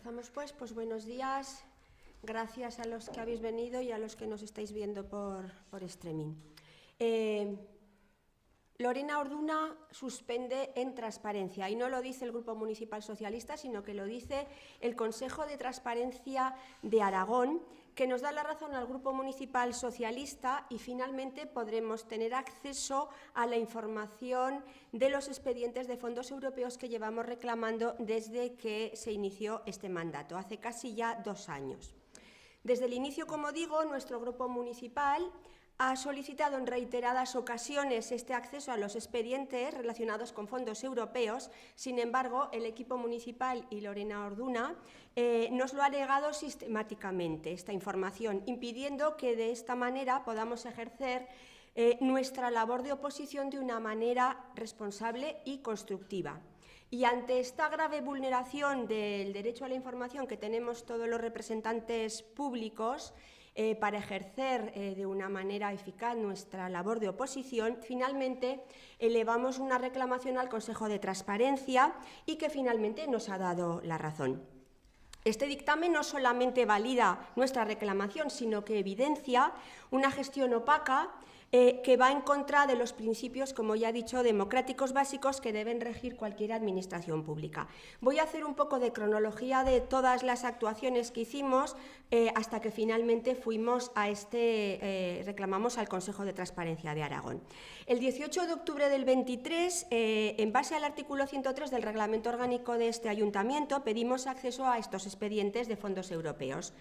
Empezamos pues buenos días, gracias a los que habéis venido y a los que nos estáis viendo por streaming. Lorena Orduna suspende en transparencia, y no lo dice el Grupo Municipal Socialista, sino que lo dice el Consejo de Transparencia de Aragón, que nos da la razón al Grupo Municipal Socialista y finalmente podremos tener acceso a la información de los expedientes de fondos europeos que llevamos reclamando desde que se inició este mandato, hace casi ya 2 años. Desde el inicio, como digo, nuestro Grupo Municipal ha solicitado en reiteradas ocasiones este acceso a los expedientes relacionados con fondos europeos. Sin embargo, el equipo municipal y Lorena Orduna nos lo ha negado sistemáticamente, esta información, impidiendo que de esta manera podamos ejercer nuestra labor de oposición de una manera responsable y constructiva. Y ante esta grave vulneración del derecho a la información que tenemos todos los representantes públicos, para ejercer de una manera eficaz nuestra labor de oposición, finalmente elevamos una reclamación al Consejo de Transparencia y que finalmente nos ha dado la razón. Este dictamen no solamente valida nuestra reclamación, sino que evidencia una gestión opaca que va en contra de los principios, como ya he dicho, democráticos básicos que deben regir cualquier administración pública. Voy a hacer un poco de cronología de todas las actuaciones que hicimos hasta que finalmente reclamamos al Consejo de Transparencia de Aragón. El 18 de octubre del 23, en base al artículo 103 del Reglamento Orgánico de este Ayuntamiento, pedimos acceso a estos expedientes de fondos europeos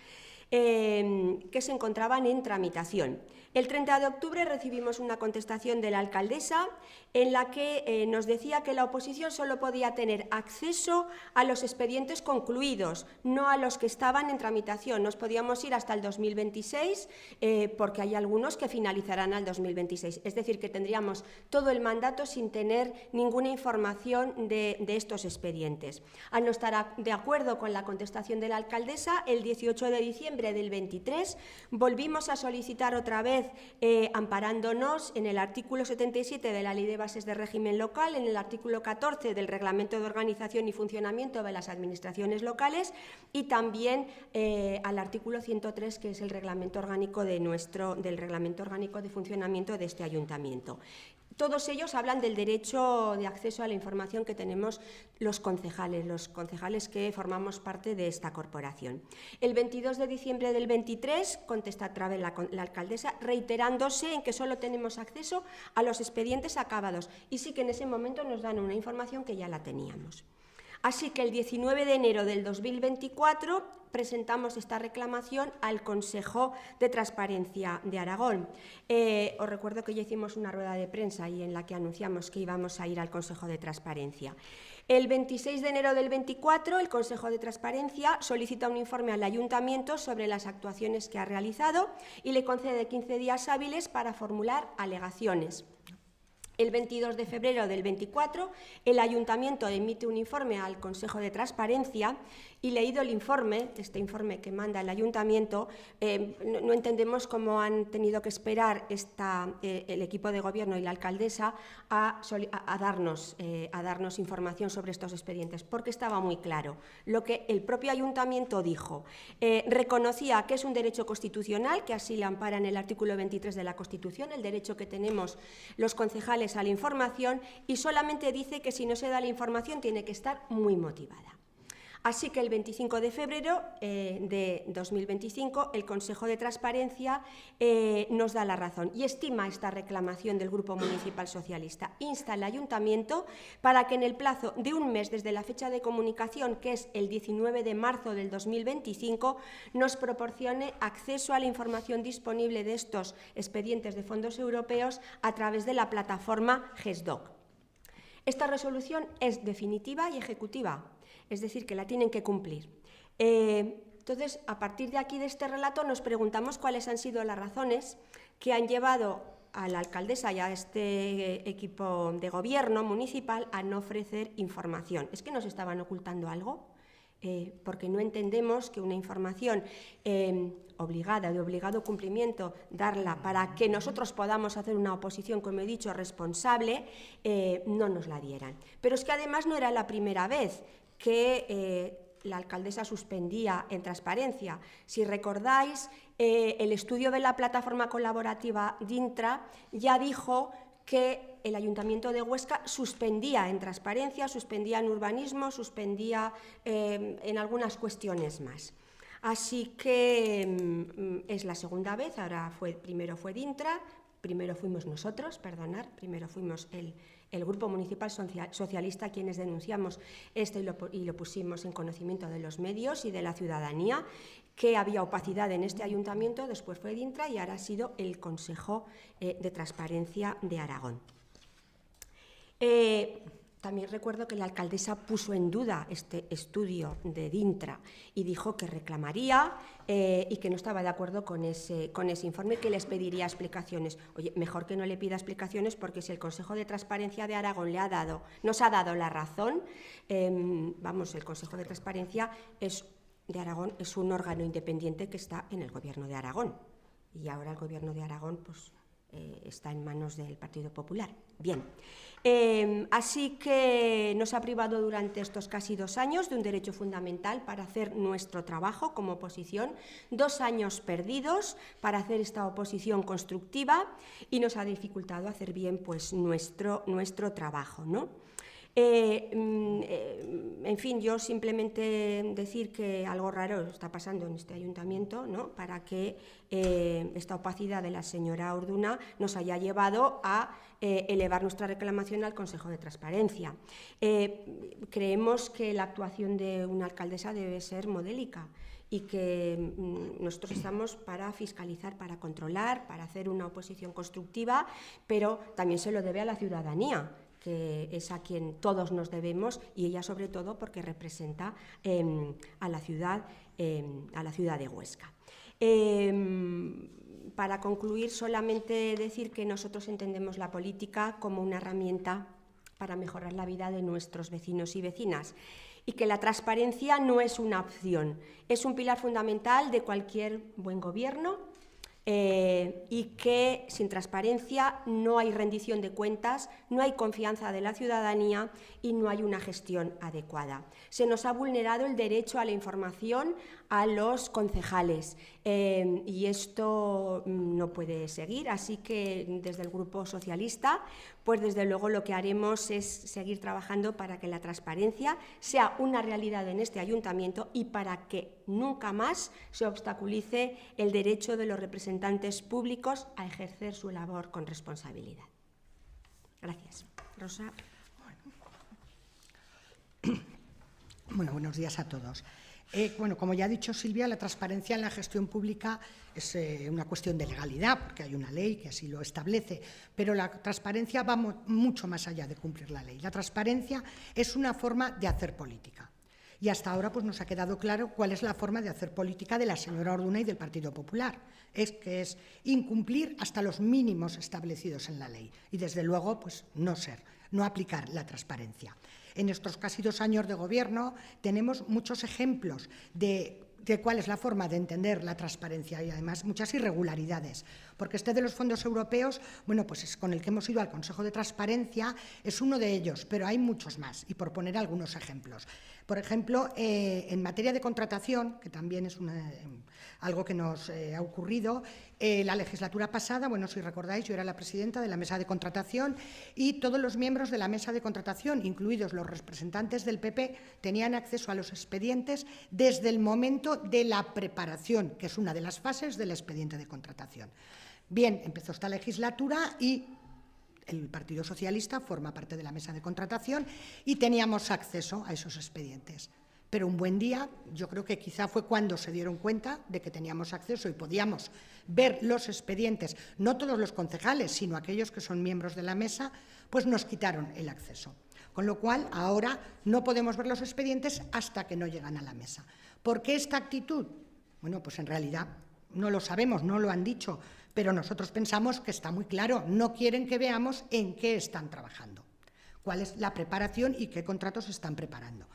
que se encontraban en tramitación. El 30 de octubre recibimos una contestación de la alcaldesa en la que nos decía que la oposición solo podía tener acceso a los expedientes concluidos, no a los que estaban en tramitación. Nos podíamos ir hasta el 2026 porque hay algunos que finalizarán al 2026. Es decir, que tendríamos todo el mandato sin tener ninguna información de estos expedientes. Al no estar de acuerdo con la contestación de la alcaldesa, el 18 de diciembre del 23 volvimos a solicitar otra vez, amparándonos en el artículo 77 de la Ley de Bases de Régimen Local, en el artículo 14 del Reglamento de Organización y Funcionamiento de las Administraciones Locales y también al artículo 103, que es el Reglamento Orgánico del Reglamento Orgánico de Funcionamiento de este Ayuntamiento. Todos ellos hablan del derecho de acceso a la información que tenemos los concejales que formamos parte de esta corporación. El 22 de diciembre del 23 contesta otra vez la alcaldesa, reiterándose en que solo tenemos acceso a los expedientes acabados, y sí que en ese momento nos dan una información que ya la teníamos. Así que el 19 de enero del 2024 presentamos esta reclamación al Consejo de Transparencia de Aragón. Os recuerdo que ya hicimos una rueda de prensa y en la que anunciamos que íbamos a ir al Consejo de Transparencia. El 26 de enero del 24, el Consejo de Transparencia solicita un informe al Ayuntamiento sobre las actuaciones que ha realizado y le concede 15 días hábiles para formular alegaciones. El 22 de febrero del 24, el Ayuntamiento emite un informe al Consejo de Transparencia y, leído el informe, este informe que manda el Ayuntamiento, no entendemos cómo han tenido que esperar el equipo de Gobierno y la alcaldesa a darnos información sobre estos expedientes, porque estaba muy claro lo que el propio Ayuntamiento dijo. Reconocía que es un derecho constitucional, que así le ampara en el artículo 23 de la Constitución, el derecho que tenemos los concejales a la información, y solamente dice que si no se da la información tiene que estar muy motivada. Así que el 25 de febrero de 2025 el Consejo de Transparencia nos da la razón y estima esta reclamación del Grupo Municipal Socialista. Insta al Ayuntamiento para que en el plazo de un mes desde la fecha de comunicación, que es el 19 de marzo del 2025, nos proporcione acceso a la información disponible de estos expedientes de fondos europeos a través de la plataforma GESDOC. Esta resolución es definitiva y ejecutiva, es decir, que la tienen que cumplir. Entonces, a partir de aquí, de este relato, nos preguntamos cuáles han sido las razones que han llevado a la alcaldesa y a este equipo de gobierno municipal a no ofrecer información. ¿Es que nos estaban ocultando algo? Porque no entendemos que una información obligada, de obligado cumplimiento, darla para que nosotros podamos hacer una oposición, como he dicho, responsable, no nos la dieran. Pero es que además no era la primera vez que la alcaldesa suspendía en transparencia. Si recordáis, el estudio de la plataforma colaborativa DINTRA ya dijo que el Ayuntamiento de Huesca suspendía en transparencia, suspendía en urbanismo, suspendía en algunas cuestiones más. Así que es la segunda vez, ahora primero fue DINTRA, primero fuimos nosotros, primero fuimos el Grupo Municipal Socialista quienes denunciamos esto y lo pusimos en conocimiento de los medios y de la ciudadanía, que había opacidad en este ayuntamiento, después fue DINTRA y ahora ha sido el Consejo de Transparencia de Aragón. También recuerdo que la alcaldesa puso en duda este estudio de DINTRA y dijo que reclamaría y que no estaba de acuerdo con ese informe, que les pediría explicaciones. Oye, mejor que no le pida explicaciones, porque si el Consejo de Transparencia de Aragón nos ha dado la razón, el Consejo de Transparencia de Aragón es un órgano independiente que está en el Gobierno de Aragón. Y ahora el Gobierno de Aragón pues, está en manos del Partido Popular. Bien. Así que nos ha privado durante estos casi 2 años de un derecho fundamental para hacer nuestro trabajo como oposición, 2 años perdidos para hacer esta oposición constructiva y nos ha dificultado hacer bien pues, nuestro trabajo, ¿no? En fin, yo simplemente decir que algo raro está pasando en este ayuntamiento, ¿no? Para que esta opacidad de la señora Orduna nos haya llevado a elevar nuestra reclamación al Consejo de Transparencia. Creemos que la actuación de una alcaldesa debe ser modélica y que nosotros estamos para fiscalizar, para controlar, para hacer una oposición constructiva, pero también se lo debe a la ciudadanía, que es a quien todos nos debemos, y ella sobre todo porque representa a la ciudad de Huesca. Para concluir, solamente decir que nosotros entendemos la política como una herramienta para mejorar la vida de nuestros vecinos y vecinas, y que la transparencia no es una opción, es un pilar fundamental de cualquier buen gobierno, y que sin transparencia no hay rendición de cuentas, no hay confianza de la ciudadanía y no hay una gestión adecuada. Se nos ha vulnerado el derecho a la información a los concejales y esto no puede seguir, así que desde el Grupo Socialista, pues desde luego lo que haremos es seguir trabajando para que la transparencia sea una realidad en este ayuntamiento y para que nunca más se obstaculice el derecho de los representantes públicos a ejercer su labor con responsabilidad. Gracias. Rosa. Bueno, buenos días a todos. Bueno, como ya ha dicho Silvia, la transparencia en la gestión pública es una cuestión de legalidad, porque hay una ley que así lo establece, pero la transparencia va mucho más allá de cumplir la ley. La transparencia es una forma de hacer política. Y hasta ahora pues, nos ha quedado claro cuál es la forma de hacer política de la señora Orduna y del Partido Popular. Es incumplir hasta los mínimos establecidos en la ley y, desde luego, pues, no aplicar la transparencia. En estos casi 2 años de gobierno tenemos muchos ejemplos de cuál es la forma de entender la transparencia y, además, muchas irregularidades. Porque de los fondos europeos, bueno, pues es con el que hemos ido al Consejo de Transparencia, es uno de ellos, pero hay muchos más, y por poner algunos ejemplos. Por ejemplo, en materia de contratación, que también es algo que nos ha ocurrido, la legislatura pasada, bueno, si recordáis, yo era la presidenta de la mesa de contratación y todos los miembros de la mesa de contratación, incluidos los representantes del PP, tenían acceso a los expedientes desde el momento de la preparación, que es una de las fases del expediente de contratación. Bien, empezó esta legislatura y el Partido Socialista forma parte de la mesa de contratación y teníamos acceso a esos expedientes. Pero un buen día, yo creo que quizá fue cuando se dieron cuenta de que teníamos acceso y podíamos ver los expedientes, no todos los concejales, sino aquellos que son miembros de la mesa, pues nos quitaron el acceso. Con lo cual, ahora no podemos ver los expedientes hasta que no llegan a la mesa. ¿Por qué esta actitud? Bueno, pues en realidad no lo sabemos, no lo han dicho, pero nosotros pensamos que está muy claro, no quieren que veamos en qué están trabajando, cuál es la preparación y qué contratos están preparando.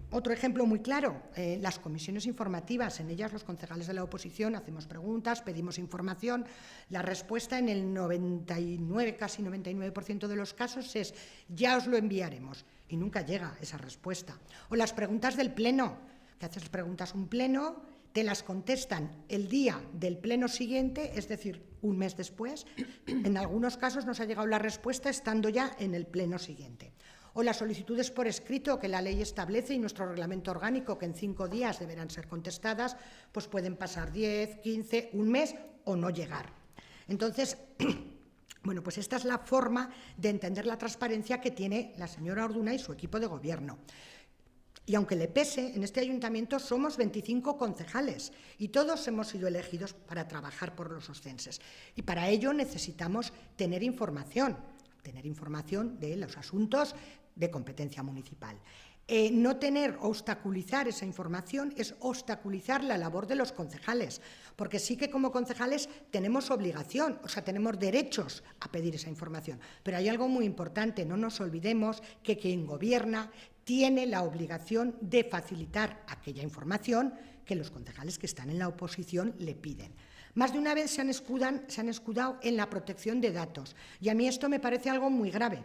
Otro ejemplo muy claro, las comisiones informativas. En ellas los concejales de la oposición hacemos preguntas, pedimos información. La respuesta en el 99, casi 99% de los casos es ya os lo enviaremos, y nunca llega esa respuesta. O las preguntas del pleno, que haces preguntas un pleno, te las contestan el día del pleno siguiente, es decir, un mes después. En algunos casos nos ha llegado la respuesta estando ya en el pleno siguiente. O las solicitudes por escrito que la ley establece y nuestro reglamento orgánico, que en 5 días deberán ser contestadas, pues pueden pasar 10, 15, un mes o no llegar. Entonces, bueno, pues esta es la forma de entender la transparencia que tiene la señora Orduna y su equipo de gobierno. Y aunque le pese, en este ayuntamiento somos 25 concejales y todos hemos sido elegidos para trabajar por los oscenses. Y para ello necesitamos tener información de los asuntos de competencia municipal. No tener o obstaculizar esa información es obstaculizar la labor de los concejales, porque sí que como concejales tenemos obligación, o sea, tenemos derechos a pedir esa información. Pero hay algo muy importante, no nos olvidemos que quien gobierna tiene la obligación de facilitar aquella información que los concejales que están en la oposición le piden. Más de una vez se han escudado en la protección de datos, y a mí esto me parece algo muy grave,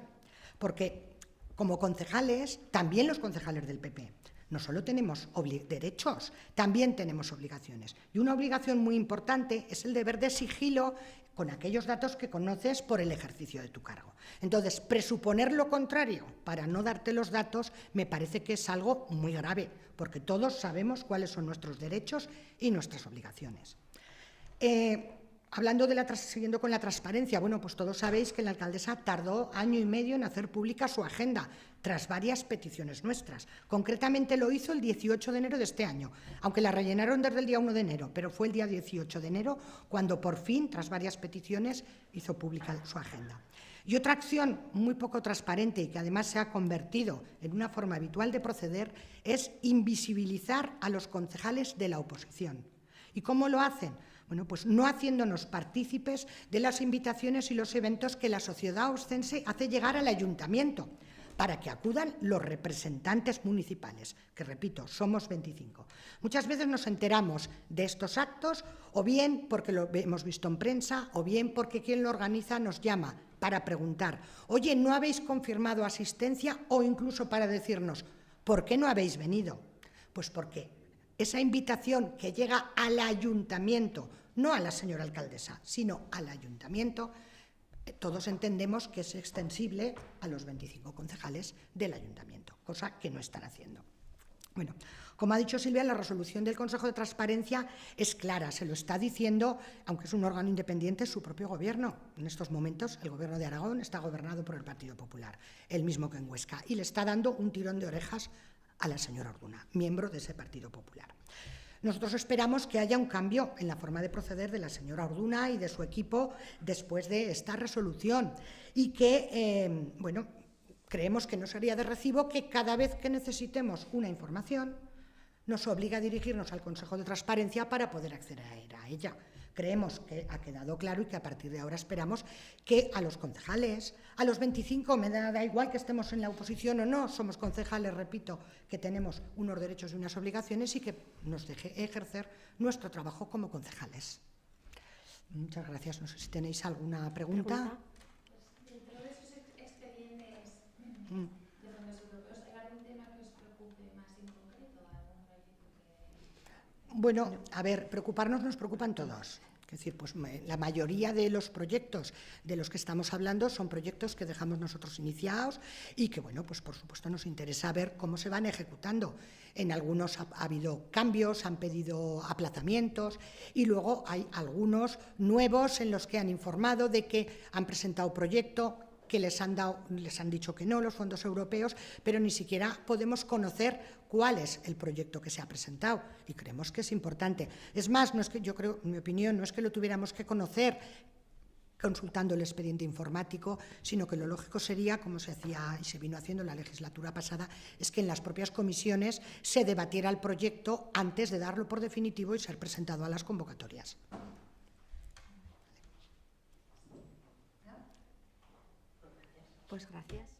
porque como concejales, también los concejales del PP, no solo tenemos derechos, también tenemos obligaciones. Y una obligación muy importante es el deber de sigilo con aquellos datos que conoces por el ejercicio de tu cargo. Entonces, presuponer lo contrario para no darte los datos me parece que es algo muy grave, porque todos sabemos cuáles son nuestros derechos y nuestras obligaciones. Siguiendo con la transparencia, bueno, pues todos sabéis que la alcaldesa tardó 1 año y medio en hacer pública su agenda, tras varias peticiones nuestras. Concretamente lo hizo el 18 de enero de este año, aunque la rellenaron desde el día 1 de enero, pero fue el día 18 de enero cuando por fin, tras varias peticiones, hizo pública su agenda. Y otra acción muy poco transparente y que además se ha convertido en una forma habitual de proceder es invisibilizar a los concejales de la oposición. ¿Y cómo lo hacen? Bueno, pues no haciéndonos partícipes de las invitaciones y los eventos que la sociedad oscense hace llegar al ayuntamiento para que acudan los representantes municipales, que repito, somos 25. Muchas veces nos enteramos de estos actos o bien porque lo hemos visto en prensa o bien porque quien lo organiza nos llama para preguntar, oye, ¿no habéis confirmado asistencia? O incluso para decirnos, ¿por qué no habéis venido? Pues porque esa invitación que llega al ayuntamiento, no a la señora alcaldesa, sino al ayuntamiento, todos entendemos que es extensible a los 25 concejales del ayuntamiento, cosa que no están haciendo. Bueno, como ha dicho Silvia, la resolución del Consejo de Transparencia es clara, se lo está diciendo, aunque es un órgano independiente, su propio gobierno. En estos momentos el gobierno de Aragón está gobernado por el Partido Popular, el mismo que en Huesca, y le está dando un tirón de orejas a la señora Orduna, miembro de ese Partido Popular. Nosotros esperamos que haya un cambio en la forma de proceder de la señora Orduna y de su equipo después de esta resolución y que, bueno, creemos que no sería de recibo que cada vez que necesitemos una información nos obligue a dirigirnos al Consejo de Transparencia para poder acceder a ella. Creemos que ha quedado claro y que a partir de ahora esperamos que a los concejales, a los 25, me da igual que estemos en la oposición o no, somos concejales, repito, que tenemos unos derechos y unas obligaciones y que nos deje ejercer nuestro trabajo como concejales. Muchas gracias. No sé si tenéis alguna pregunta. Pues dentro de esos expedientes de fondos europeos, ¿hay algún tema que os preocupe más en concreto? ¿Algún proyecto que...? Bueno, a ver, preocuparnos nos preocupan todos. Es decir, pues la mayoría de los proyectos de los que estamos hablando son proyectos que dejamos nosotros iniciados y que, bueno, pues por supuesto nos interesa ver cómo se van ejecutando. En algunos ha habido cambios, han pedido aplazamientos y luego hay algunos nuevos en los que han informado de que han presentado proyecto, que les han dicho que no los fondos europeos, pero ni siquiera podemos conocer cuál es el proyecto que se ha presentado y creemos que es importante. Es más, no es que yo creo, en mi opinión, no es que lo tuviéramos que conocer consultando el expediente informático, sino que lo lógico sería, como se hacía y se vino haciendo en la legislatura pasada, es que en las propias comisiones se debatiera el proyecto antes de darlo por definitivo y ser presentado a las convocatorias. Pues gracias.